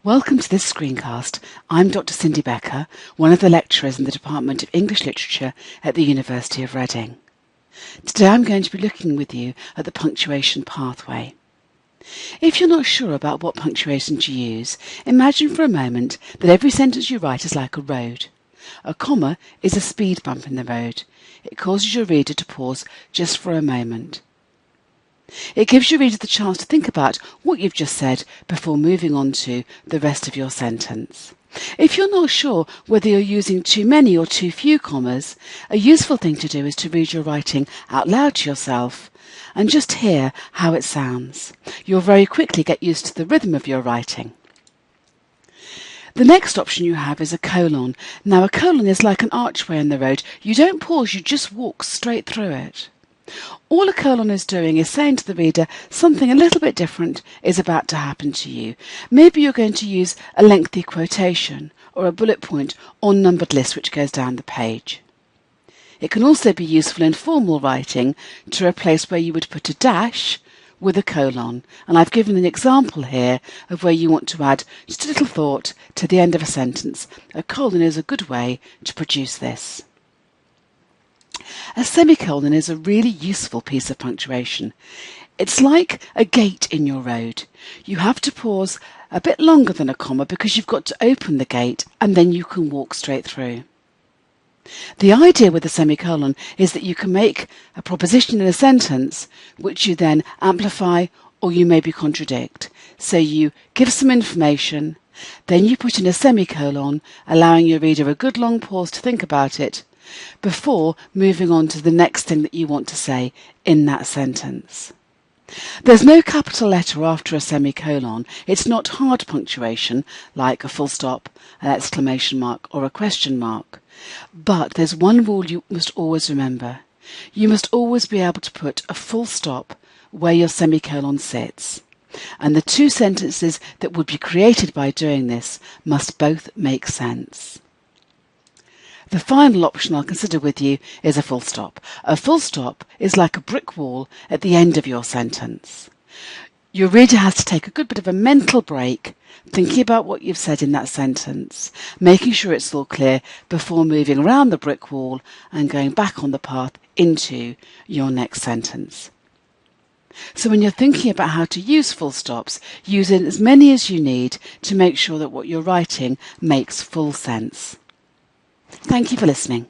Welcome to this screencast. I'm Dr. Cindy Becker, one of the lecturers in the Department of English Literature at the University of Reading. Today I'm going to be looking with you at the punctuation pathway. If you're not sure about what punctuation to use, imagine for a moment that every sentence you write is like a road. A comma is a speed bump in the road. It causes your reader to pause just for a moment. It gives your reader the chance to think about what you've just said before moving on to the rest of your sentence. If you're not sure whether you're using too many or too few commas, a useful thing to do is to read your writing out loud to yourself and just hear how it sounds. You'll very quickly get used to the rhythm of your writing. The next option you have is a colon. Now a colon is like an archway in the road. You don't pause, you just walk straight through it. All a colon is doing is saying to the reader something a little bit different is about to happen to you. Maybe you're going to use a lengthy quotation or a bullet point or numbered list which goes down the page. It can also be useful in formal writing to replace where you would put a dash with a colon, and I've given an example here of where you want to add just a little thought to the end of a sentence. A colon is a good way to produce this. A semicolon is a really useful piece of punctuation. It's like a gate in your road. You have to pause a bit longer than a comma because you've got to open the gate and then you can walk straight through. The idea with a semicolon is that you can make a proposition in a sentence which you then amplify or you maybe contradict. So you give some information, then you put in a semicolon, allowing your reader a good long pause to think about it before moving on to the next thing that you want to say in that sentence. There's no capital letter after a semicolon. It's not hard punctuation like a full stop, an exclamation mark or a question mark. But there's one rule you must always remember. You must always be able to put a full stop where your semicolon sits. And the two sentences that would be created by doing this must both make sense. The final option I'll consider with you is a full stop. A full stop is like a brick wall at the end of your sentence. Your reader has to take a good bit of a mental break, thinking about what you've said in that sentence, making sure it's all clear before moving around the brick wall and going back on the path into your next sentence. So when you're thinking about how to use full stops, use in as many as you need to make sure that what you're writing makes full sense. Thank you for listening.